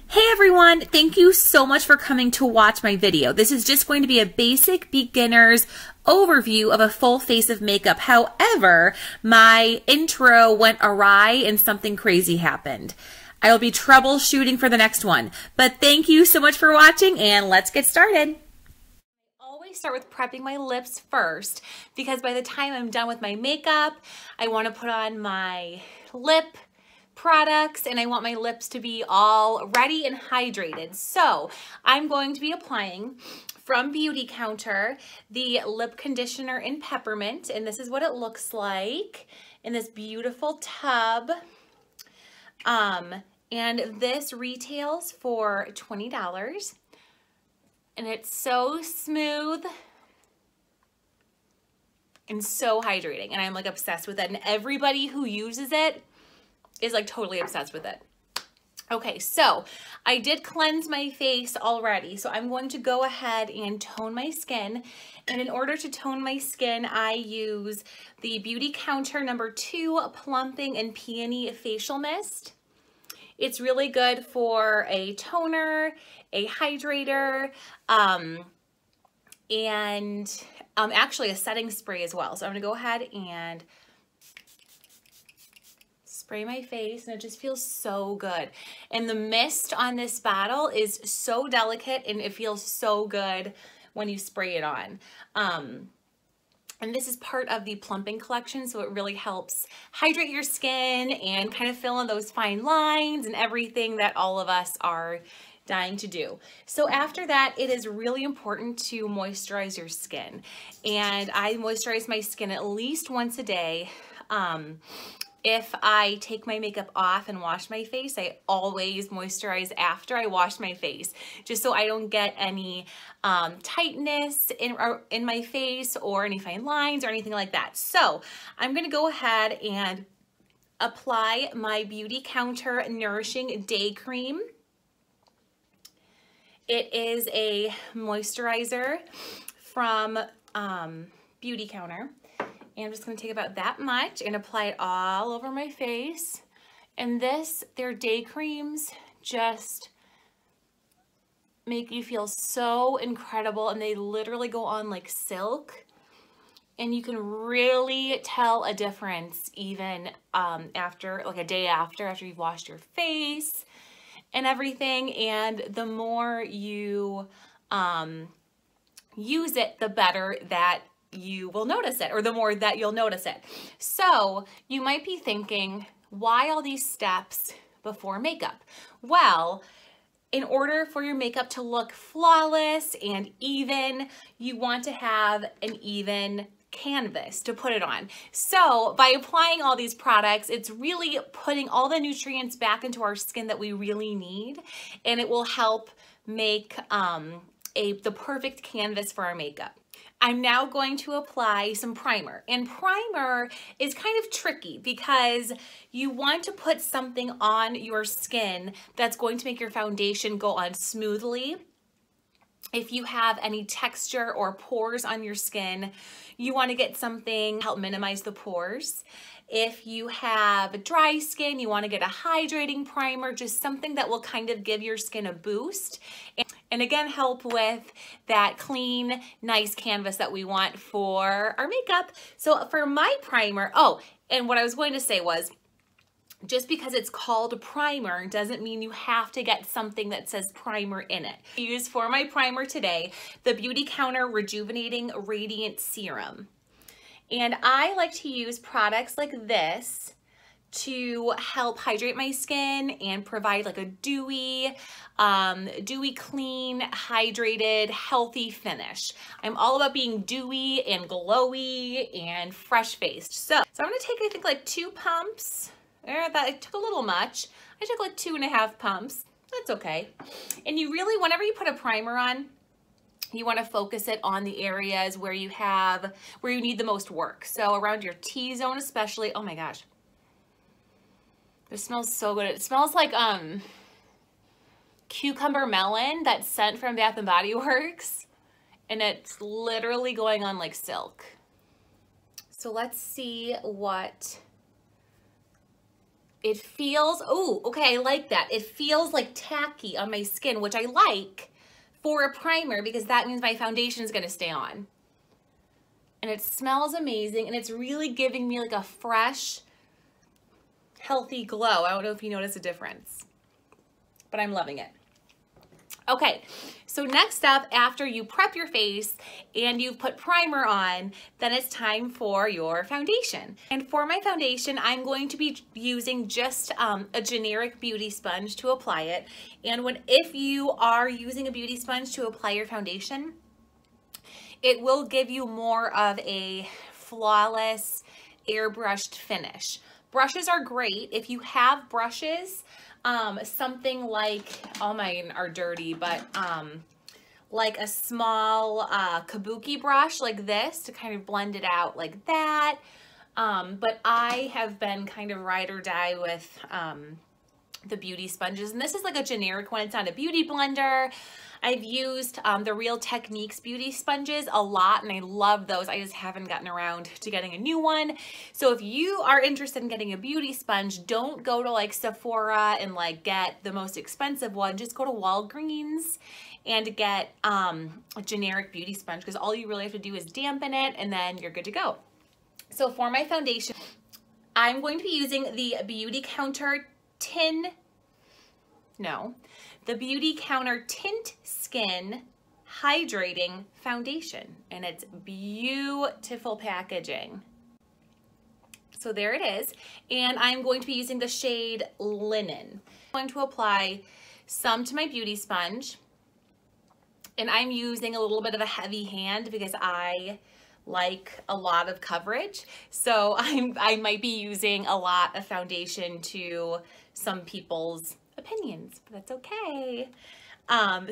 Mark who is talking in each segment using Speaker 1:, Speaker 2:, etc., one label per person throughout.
Speaker 1: Hey everyone, thank you so much for coming to watch my video. This is just going to be a basic beginner's overview of a full face of makeup. However, my intro went awry and something crazy happened. I will be troubleshooting for the next one. But thank you so much for watching and let's get started. I always start with prepping my lips first because by the time I'm done with my makeup, I want to put on my lip products and I want my lips to be all ready and hydrated. So I'm going to be applying from Beautycounter the lip conditioner in peppermint, and this is what it looks like in this beautiful tub. And this retails for $20 and it's so smooth and so hydrating, and I'm like obsessed with it, and everybody who uses it is like totally obsessed with it. Okay, so I did cleanse my face already, so I'm going to go ahead and tone my skin. And in order to tone my skin, I use the Beautycounter No. 2 Plumping and Peony Facial Mist. It's really good for a toner, a hydrator, and actually a setting spray as well. So I'm gonna go ahead and spray my face, and it just feels so good. And the mist on this bottle is so delicate and it feels so good when you spray it on. And this is part of the plumping collection, so it really helps hydrate your skin and kind of fill in those fine lines and everything that all of us are dying to do. So after that, it is really important to moisturize your skin. And I moisturize my skin at least once a day. If I take my makeup off and wash my face, I always moisturize after I wash my face, just so I don't get any tightness in my face or any fine lines or anything like that. So I'm gonna go ahead and apply my Beautycounter Nourishing Day Cream. It is a moisturizer from Beautycounter. And I'm just gonna take about that much and apply it all over my face. And their day creams just make you feel so incredible, and they literally go on like silk. And you can really tell a difference even after, like a day after you've washed your face and everything. And the more you use it, the better that you will notice it, or the more that you'll notice it. So you might be thinking, why all these steps before makeup? Well, in order for your makeup to look flawless and even, you want to have an even canvas to put it on. So by applying all these products, it's really putting all the nutrients back into our skin that we really need, and it will help make the perfect canvas for our makeup. I'm now going to apply some primer, and primer is kind of tricky because you want to put something on your skin that's going to make your foundation go on smoothly. If you have any texture or pores on your skin, you want to get something to help minimize the pores. If you have dry skin, you want to get a hydrating primer, just something that will kind of give your skin a boost. And again, help with that clean, nice canvas that we want for our makeup. So for my primer, oh, and what I was going to say was, just because it's called a primer doesn't mean you have to get something that says primer in it. I use for my primer today the Beautycounter Rejuvenating Radiant Serum. And I like to use products like this to help hydrate my skin and provide like a dewy, clean, hydrated, healthy finish. I'm all about being dewy and glowy and fresh-faced. So I'm gonna take, I think, like 2 pumps. That took a little much. I took like 2.5 pumps. That's okay. And you really, whenever you put a primer on, you want to focus it on the areas where you need the most work. So around your T-zone especially. Oh my gosh. This smells so good. It smells like cucumber melon, that scent from Bath & Body Works. And it's literally going on like silk. So let's see what It feels, oh, okay, I like that. It feels like tacky on my skin, which I like for a primer because that means my foundation is gonna stay on. And it smells amazing, and it's really giving me like a fresh, healthy glow. I don't know if you notice a difference, but I'm loving it. Okay, so next up, after you prep your face and you've put primer on, then it's time for your foundation. And for my foundation, I'm going to be using just a generic beauty sponge to apply it. And if you are using a beauty sponge to apply your foundation, it will give you more of a flawless, airbrushed finish. Brushes are great. If you have brushes, something like, all mine are dirty, but like a small kabuki brush like this to kind of blend it out like that. But I have been kind of ride or die with the beauty sponges, and this is like a generic one. It's not a beauty blender. I've used the Real Techniques beauty sponges a lot, and I love those. I just haven't gotten around to getting a new one. So if you are interested in getting a beauty sponge, don't go to like Sephora and like get the most expensive one. Just go to Walgreens and get a generic beauty sponge, because all you really have to do is dampen it and then you're good to go. So for my foundation, I'm going to be using the Beautycounter the Beautycounter Tint Skin Hydrating Foundation, and it's beautiful packaging. So there it is, and I'm going to be using the shade Linen. I'm going to apply some to my beauty sponge, and I'm using a little bit of a heavy hand because I like a lot of coverage. So I might be using a lot of foundation to some people's opinions, but that's okay.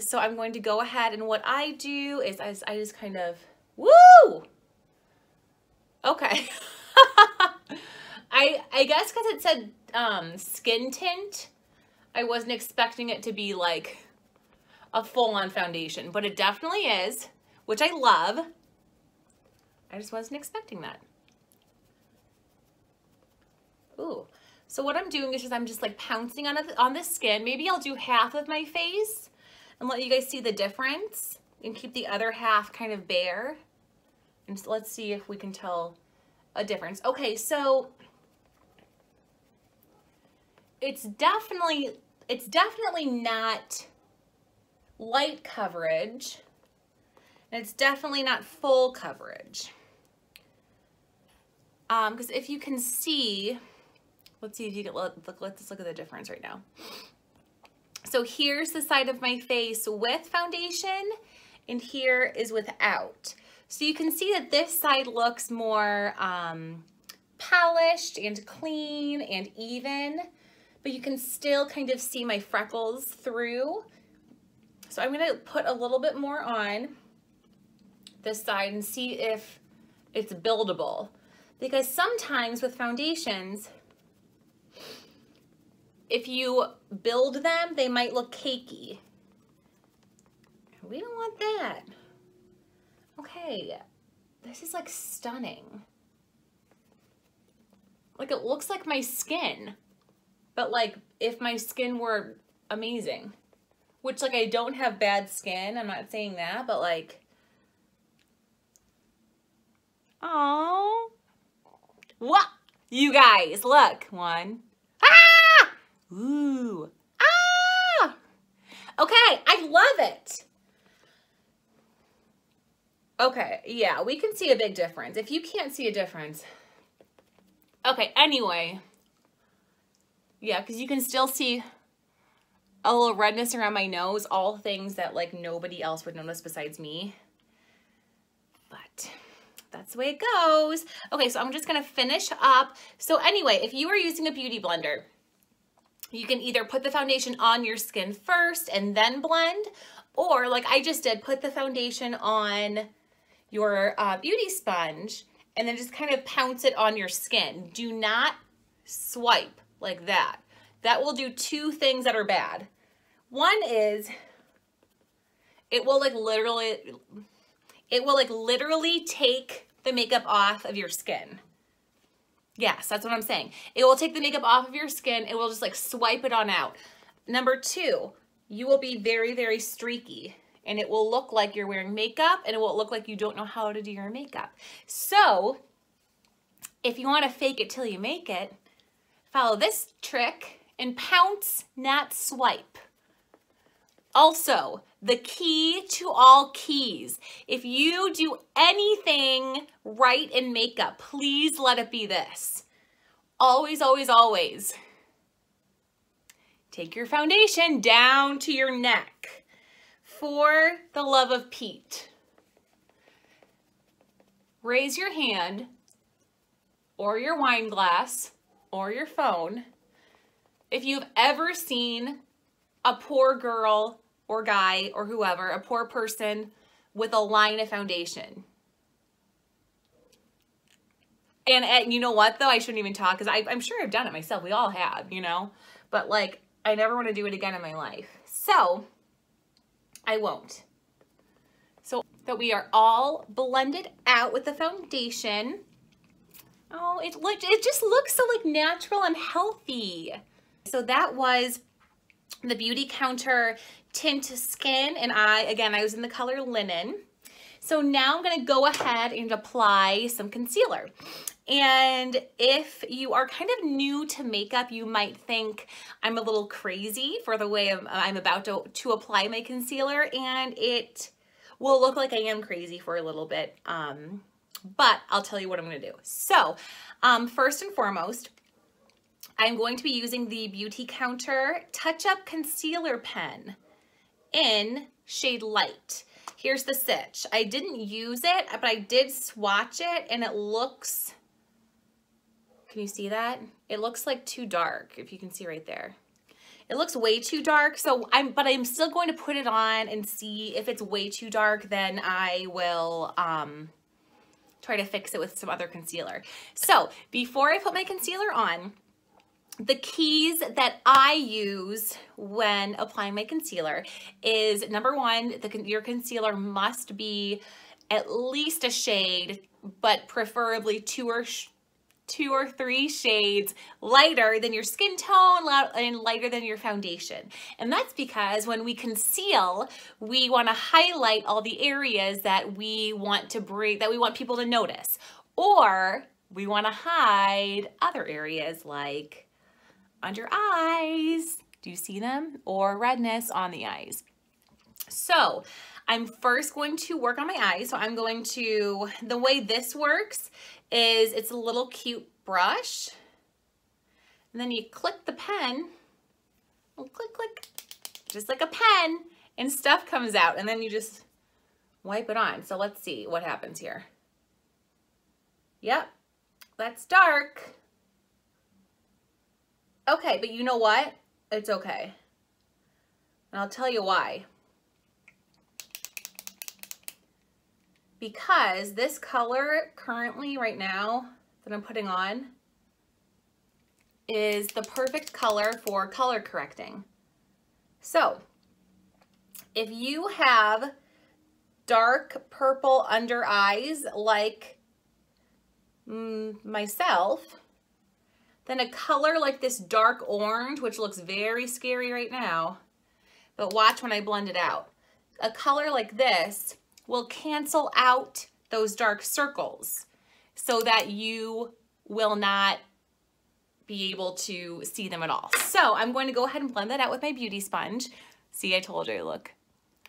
Speaker 1: So I'm going to go ahead, and what I do is I just kind of, woo! Okay. I guess because it said skin tint, I wasn't expecting it to be like a full-on foundation, but it definitely is, which I love. I just wasn't expecting that. Ooh. So what I'm doing is just I'm just like pouncing on the skin. Maybe I'll do half of my face and let you guys see the difference and keep the other half kind of bare. And so let's see if we can tell a difference. Okay, so it's definitely not light coverage, and it's definitely not full coverage. Because if you can see, let's see if you can let's look at the difference right now. So here's the side of my face with foundation, and here is without. So you can see that this side looks more polished and clean and even, but you can still kind of see my freckles through. So I'm gonna put a little bit more on this side and see if it's buildable. Because sometimes with foundations, if you build them, they might look cakey. We don't want that. Okay, this is like stunning. Like it looks like my skin, but like if my skin were amazing, which like I don't have bad skin, I'm not saying that, but like, oh, what? You guys, look, one. Ah! Ooh, ah! Okay, I love it. Okay, yeah, we can see a big difference. If you can't see a difference. Okay, anyway. Yeah, because you can still see a little redness around my nose, all things that like nobody else would notice besides me. But that's the way it goes. Okay, so I'm just gonna finish up. So anyway, if you are using a beauty blender, you can either put the foundation on your skin first and then blend, or like I just did, put the foundation on your beauty sponge and then just kind of pounce it on your skin. Do not swipe like that. That will do two things that are bad. One is it will literally take the makeup off of your skin. Yes, that's what I'm saying. It will take the makeup off of your skin. It will just like swipe it on out. Number two, you will be very, very streaky, and it will look like you're wearing makeup, and it will look like you don't know how to do your makeup. So if you want to fake it till you make it, follow this trick and pounce, not swipe. Also, the key to all keys, if you do anything right in makeup, please let it be this. Always, always, always. Take your foundation down to your neck. For the love of Pete. Raise your hand or your wine glass or your phone if you've ever seen a poor girl or guy or whoever, a poor person with a line of foundation. And you know what though? I shouldn't even talk because I'm sure I've done it myself. We all have, you know, but like I never want to do it again in my life. So I won't. So that we are all blended out with the foundation. Oh, it just looks so like natural and healthy. So that was the Beautycounter Tint Skin, and I was in the color Linen. So now I'm going to go ahead and apply some concealer. And if you are kind of new to makeup, you might think I'm a little crazy for the way I'm about to apply my concealer, and it will look like I am crazy for a little bit. But I'll tell you what I'm going to do. So first and foremost, I'm going to be using the Beautycounter Touch Up Concealer Pen in shade Light. Here's the sitch. I didn't use it, but I did swatch it, and it looks, can you see that? It looks like too dark, if you can see right there. It looks way too dark, but I'm still going to put it on and see if it's way too dark, then I will try to fix it with some other concealer. So before I put my concealer on, the keys that I use when applying my concealer is, number one, your concealer must be at least a shade, but preferably two or three shades lighter than your skin tone and lighter than your foundation. And that's because when we conceal, we want to highlight all the areas that we want people to notice, or we want to hide other areas like under eyes. Do you see them? Or redness on the eyes. So I'm first going to work on my eyes. So I'm going to, the way this works is it's a little cute brush. And then you click the pen, click, click, just like a pen, and stuff comes out. And then you just wipe it on. So let's see what happens here. Yep, that's dark. Okay, but you know what? It's okay. And I'll tell you why. Because this color currently right now that I'm putting on is the perfect color for color correcting. So if you have dark purple under eyes like myself, then a color like this dark orange, which looks very scary right now, but watch when I blend it out. A color like this will cancel out those dark circles so that you will not be able to see them at all. So I'm going to go ahead and blend that out with my beauty sponge. See, I told you I look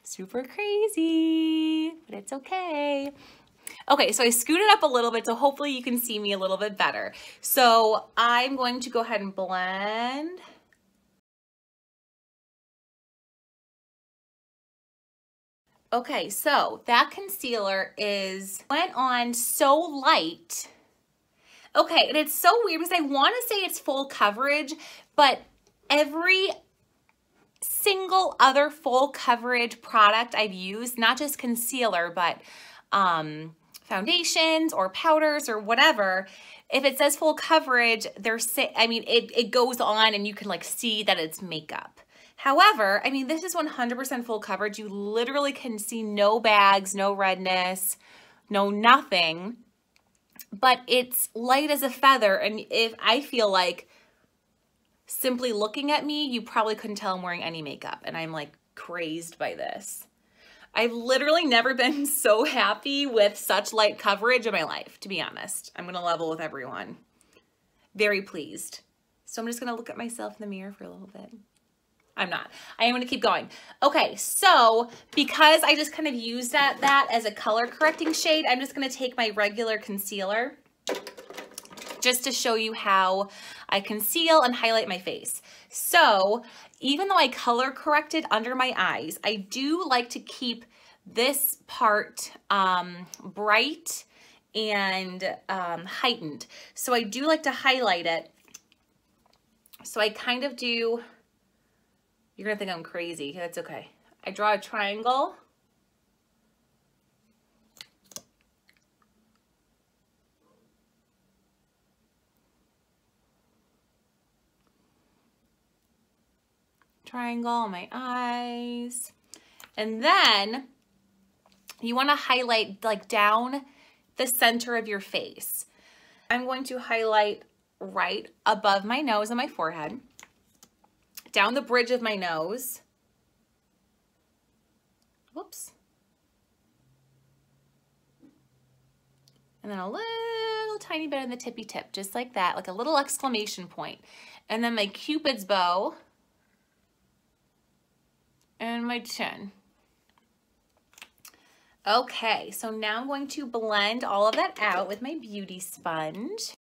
Speaker 1: super crazy, but it's okay. Okay, so I scooted up a little bit, so hopefully you can see me a little bit better. So I'm going to go ahead and blend. Okay, so that concealer went on so light. Okay, and it's so weird because I want to say it's full coverage, but every single other full coverage product I've used, not just concealer, but foundations or powders or whatever, if it says full coverage, it goes on and you can like see that it's makeup. However, I mean, this is 100% full coverage. You literally can see no bags, no redness, no nothing. but it's light as a feather. And if I feel like simply looking at me, you probably couldn't tell I'm wearing any makeup, and I'm like crazed by this. I've literally never been so happy with such light coverage in my life, to be honest. I'm gonna level with everyone. Very pleased. So I'm just gonna look at myself in the mirror for a little bit. I'm not. I am gonna keep going. Okay, so because I just kind of used that as a color correcting shade, I'm just gonna take my regular concealer just to show you how I conceal and highlight my face. So even though I color corrected under my eyes, I do like to keep this part bright and heightened. So I do like to highlight it. So I kind of do, you're gonna think I'm crazy, that's okay. I draw a triangle. Triangle on my eyes. And then you want to highlight like down the center of your face. I'm going to highlight right above my nose and my forehead, down the bridge of my nose. Whoops. And then a little tiny bit in the tippy tip, just like that, like a little exclamation point. And then my Cupid's bow and my chin. Okay, so now I'm going to blend all of that out with my beauty sponge.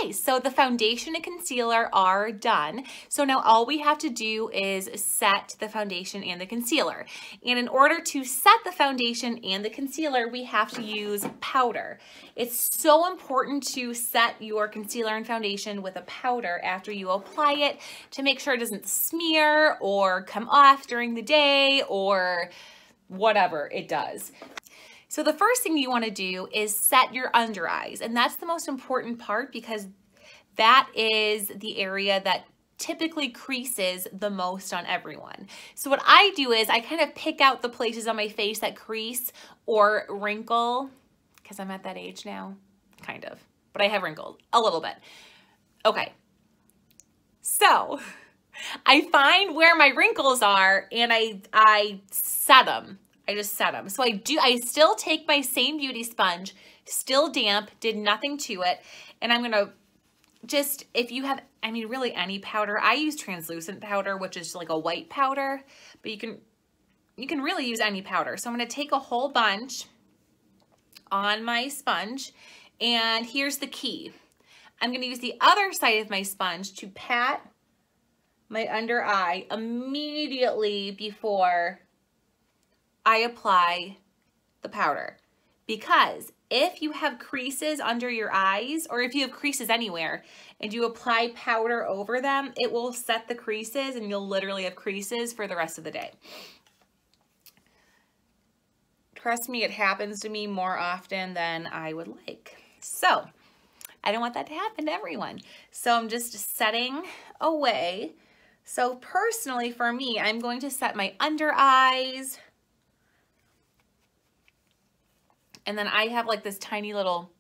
Speaker 1: Okay, so the foundation and concealer are done. So now all we have to do is set the foundation and the concealer. And in order to set the foundation and the concealer, we have to use powder. It's so important to set your concealer and foundation with a powder after you apply it to make sure it doesn't smear or come off during the day or whatever it does. So the first thing you want to do is set your under eyes, and that's the most important part because that is the area that typically creases the most on everyone. So what I do is I kind of pick out the places on my face that crease or wrinkle, because I'm at that age now, kind of, but I have wrinkles a little bit. Okay, so I find where my wrinkles are and I set them. I just set them. So I still take my same beauty sponge, still damp, did nothing to it. And I'm gonna just, if you have, I mean, really any powder, I use translucent powder, which is like a white powder, but you can really use any powder. So I'm gonna take a whole bunch on my sponge, and here's the key. I'm gonna use the other side of my sponge to pat my under eye immediately before I apply the powder, because if you have creases under your eyes, or if you have creases anywhere and you apply powder over them, it will set the creases and you'll literally have creases for the rest of the day. Trust me, it happens to me more often than I would like. So I don't want that to happen to everyone. So I'm just setting away. So personally for me, I'm going to set my under eyes. And then I have like this tiny little,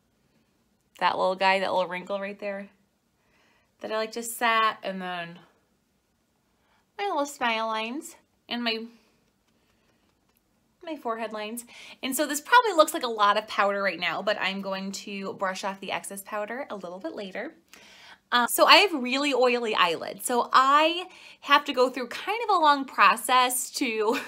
Speaker 1: that little guy, that little wrinkle right there that I like to set, and then my little smile lines and my forehead lines. And so this probably looks like a lot of powder right now, but I'm going to brush off the excess powder a little bit later. So I have really oily eyelids. So I have to go through kind of a long process to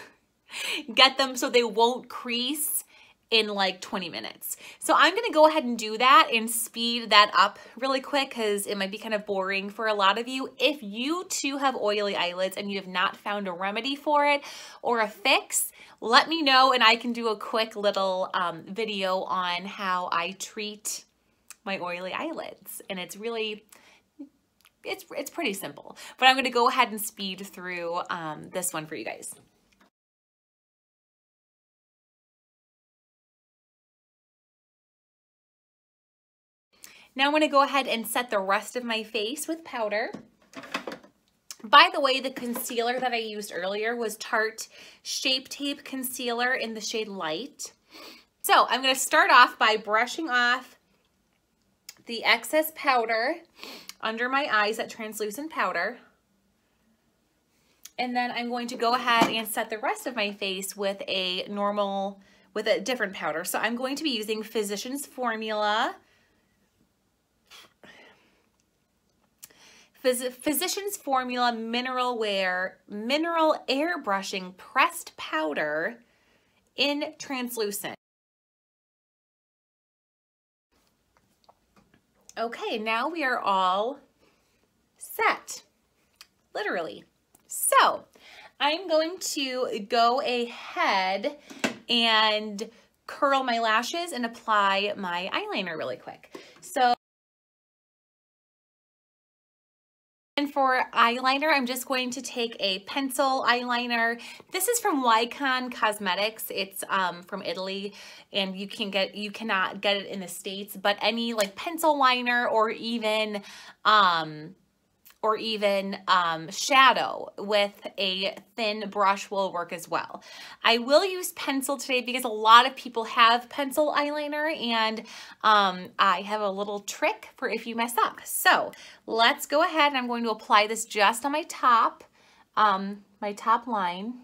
Speaker 1: get them so they won't crease in like 20 minutes. So I'm gonna go ahead and do that and speed that up really quick because it might be kind of boring for a lot of you. If you too have oily eyelids and you have not found a remedy for it or a fix, let me know and I can do a quick little video on how I treat my oily eyelids. And it's really, it's pretty simple, but I'm gonna go ahead and speed through this one for you guys. Now I'm going to go ahead and set the rest of my face with powder. By the way, the concealer that I used earlier was Tarte Shape Tape Concealer in the shade Light. So I'm going to start off by brushing off the excess powder under my eyes, that translucent powder. And then I'm going to go ahead and set the rest of my face with a different powder. So I'm going to be using Physicians Formula. Physicians Formula Mineral Airbrushing Pressed Powder in Translucent. Okay, now we are all set, literally. So I'm going to go ahead and curl my lashes and apply my eyeliner really quick. So, and for eyeliner, I'm just going to take a pencil eyeliner. This is from Wycon Cosmetics. It's from Italy, and you cannot get it in the States, but any like pencil liner or even shadow with a thin brush will work as well. I will use pencil today because a lot of people have pencil eyeliner, and I have a little trick for if you mess up. So let's go ahead, and I'm going to apply this just on my top line.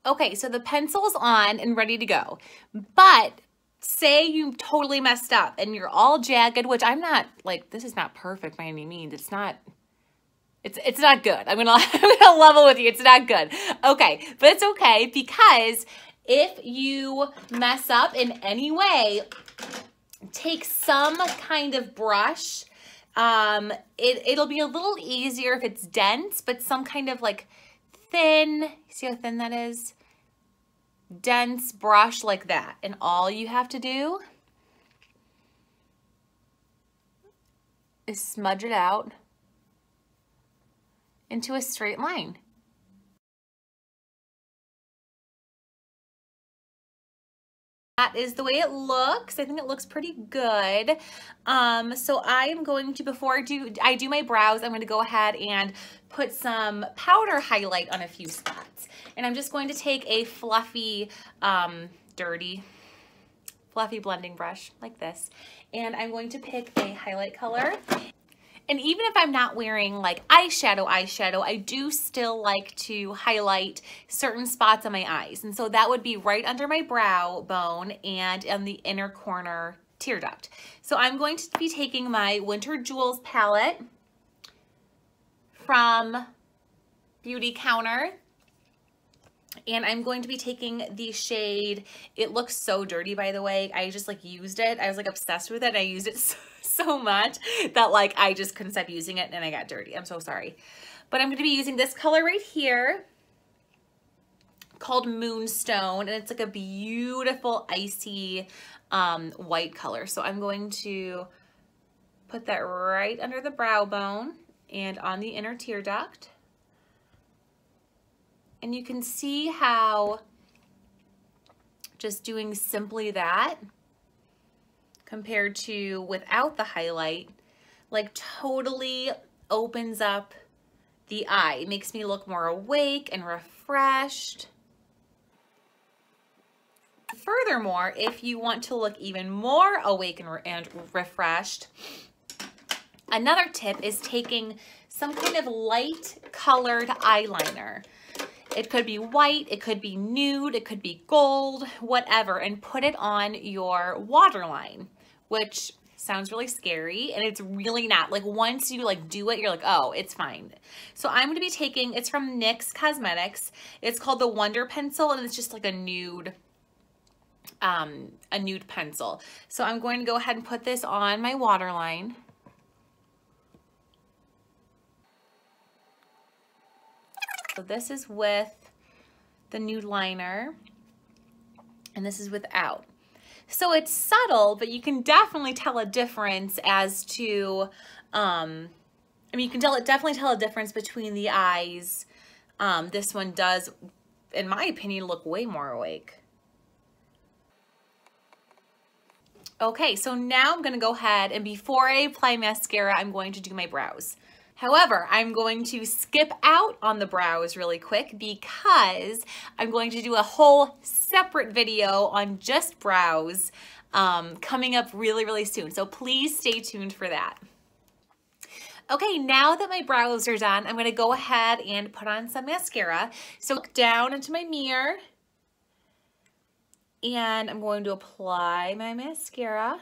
Speaker 1: Okay, so the pencil's on and ready to go, but say you totally messed up and you're all jagged, which I'm not, like, this is not perfect by any means. It's not good. I'm gonna level with you. It's not good. Okay, but it's okay, because if you mess up in any way, take some kind of brush. It'll be a little easier if it's dense, but some kind of like thin, see how thin that is? Dense brush like that. And all you have to do is smudge it out into a straight line. That is the way it looks. I think it looks pretty good. So I am going to, before I do my brows, I'm going to go ahead and put some powder highlight on a few spots. And I'm just going to take a fluffy, fluffy blending brush like this. And I'm going to pick a highlight color. And even if I'm not wearing like eyeshadow, I do still like to highlight certain spots on my eyes. And so that would be right under my brow bone and on the inner corner tear duct. So I'm going to be taking my Winter Jewels palette from Beautycounter. And I'm going to be taking the shade, it looks so dirty, by the way. I just like used it. I was like obsessed with it. I used it so much that like I just couldn't stop using it and I got dirty. I'm so sorry. But I'm going to be using this color right here called Moonstone. And it's like a beautiful icy white color. So I'm going to put that right under the brow bone and on the inner tear duct. And you can see how just doing simply that compared to without the highlight, like totally opens up the eye. It makes me look more awake and refreshed. Furthermore, if you want to look even more awake and refreshed, another tip is taking some kind of light colored eyeliner. It could be white, it could be nude, it could be gold, whatever, and put it on your waterline, which sounds really scary, and it's really not. Like once you like do it, you're like, oh, it's fine. So I'm gonna be taking, it's from NYX Cosmetics. It's called the Wonder Pencil, and it's just like a nude pencil. So I'm going to go ahead and put this on my waterline. So this is with the nude liner, and this is without. So it's subtle, but you can definitely tell a difference as to, I mean, you can definitely tell a difference between the eyes. This one does, in my opinion, look way more awake. Okay, so now I'm gonna go ahead and before I apply mascara, I'm going to do my brows. However, I'm going to skip out on the brows really quick because I'm going to do a whole separate video on just brows coming up really, really soon. So please stay tuned for that. Okay, now that my brows are done, I'm gonna go ahead and put on some mascara. So look down into my mirror and I'm going to apply my mascara.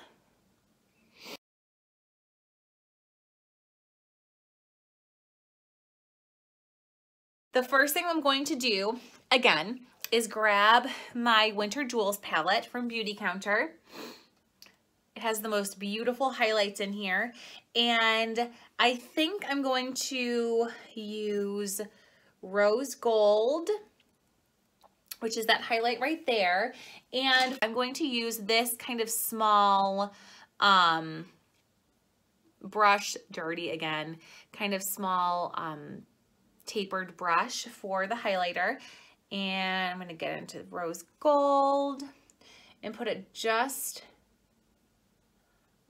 Speaker 1: The first thing I'm going to do, again, is grab my Winter Jewels palette from Beautycounter. It has the most beautiful highlights in here. And I think I'm going to use Rose Gold, which is that highlight right there. And I'm going to use this kind of small brush, dirty again, kind of small tapered brush for the highlighter. And I'm gonna get into Rose Gold and put it just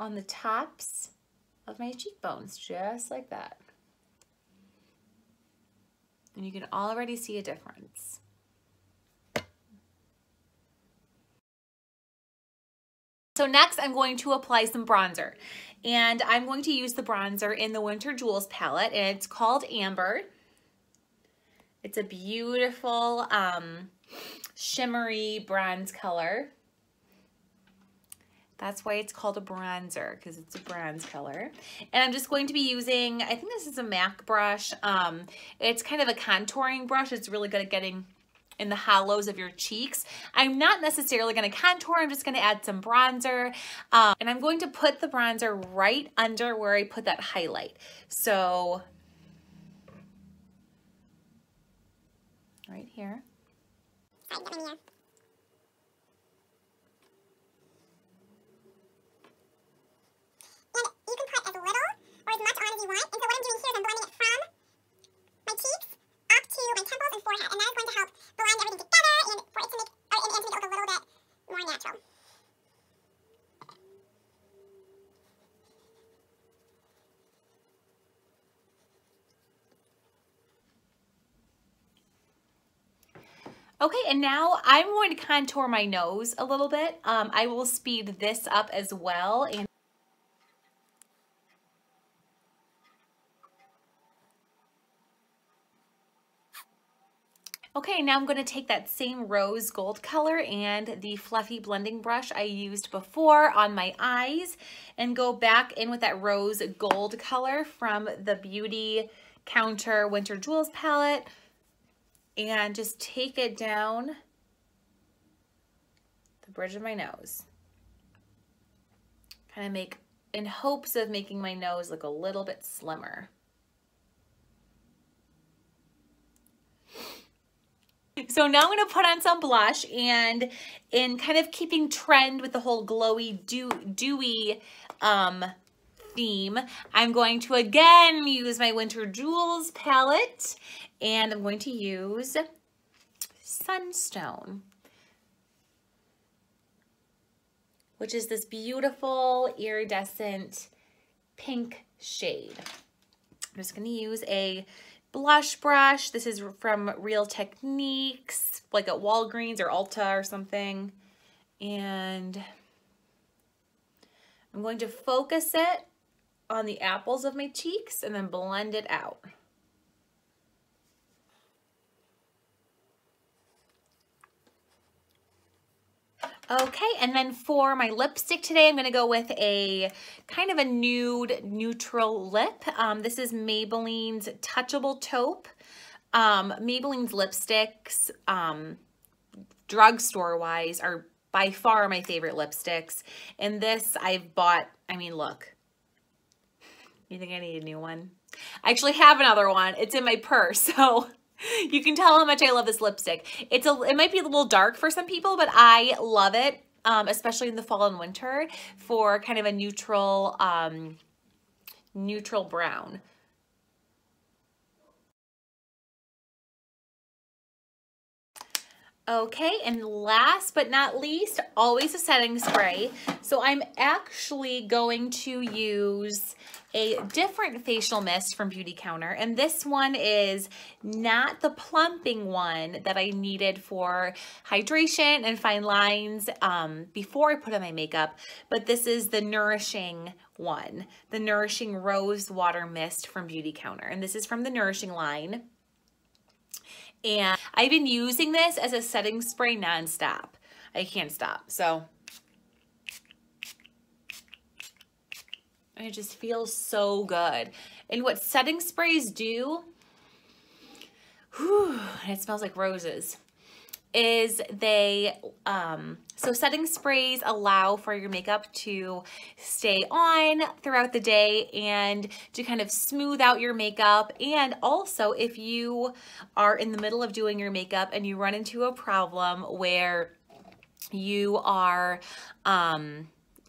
Speaker 1: on the tops of my cheekbones, just like that. And you can already see a difference. So next I'm going to apply some bronzer. And I'm going to use the bronzer in the Winter Jewels palette, and it's called Amber. It's a beautiful shimmery bronze color. That's why it's called a bronzer, because it's a bronze color. And I'm just going to be using, I think this is a MAC brush. It's kind of a contouring brush. It's really good at getting in the hollows of your cheeks. I'm not necessarily going to contour. I'm just going to add some bronzer. And I'm going to put the bronzer right under where I put that highlight. So right here. Okay, and now I'm going to contour my nose a little bit. I will speed this up as well. And okay, now I'm going to take that same rose gold color and the fluffy blending brush I used before on my eyes and go back in with that rose gold color from the Beautycounter Winter Jewels palette and just take it down the bridge of my nose. Kind of make, in hopes of making my nose look a little bit slimmer. So now I'm going to put on some blush, and in kind of keeping trend with the whole glowy, dewy theme, I'm going to again use my Winter Jewels palette, and I'm going to use Sunstone, which is this beautiful iridescent pink shade. I'm just going to use a blush brush. This is from Real Techniques, like at Walgreens or Ulta or something. And I'm going to focus it on the apples of my cheeks and then blend it out. Okay, and then for my lipstick today, I'm going to go with a kind of a nude neutral lip. This is Maybelline's Touchable Taupe. Maybelline's lipsticks, drugstore-wise, are by far my favorite lipsticks. And this I've bought, I mean, look. You think I need a new one? I actually have another one. It's in my purse, so you can tell how much I love this lipstick. It might be a little dark for some people, but I love it, especially in the fall and winter for kind of a neutral, neutral brown. Okay, and last but not least, always a setting spray. So I'm actually going to use a different facial mist from Beautycounter, and this one is not the plumping one that I needed for hydration and fine lines before I put on my makeup, but this is the nourishing one, the Nourishing Rose Water Mist from Beautycounter, and this is from the Nourishing line. And I've been using this as a setting spray nonstop. I can't stop. So it just feels so good. And what setting sprays do, whew, and it smells like roses, is they, so setting sprays allow for your makeup to stay on throughout the day and to kind of smooth out your makeup. And also if you are in the middle of doing your makeup and you run into a problem where you are,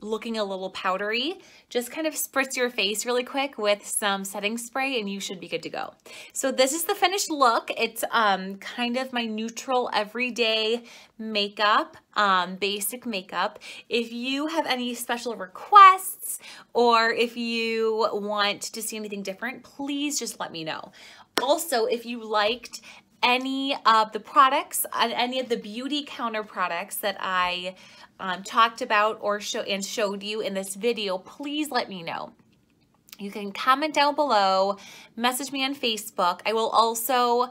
Speaker 1: looking a little powdery, just kind of spritz your face really quick with some setting spray and you should be good to go. So this is the finished look. It's kind of my neutral everyday makeup, basic makeup. If you have any special requests or if you want to see anything different, please just let me know. Also, if you liked any of the products, any of the Beautycounter products that I talked about or showed you in this video, please let me know. You can comment down below, message me on Facebook. I will also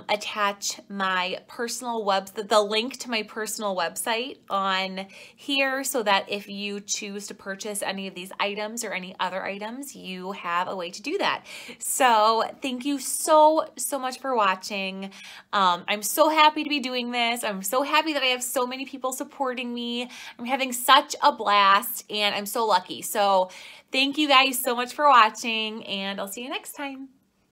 Speaker 1: attach my personal the link to my personal website on here so that if you choose to purchase any of these items or any other items, you have a way to do that. So thank you so much for watching. I'm so happy to be doing this. I'm so happy that I have so many people supporting me. I'm having such a blast and I'm so lucky. So thank you guys so much for watching and I'll see you next time.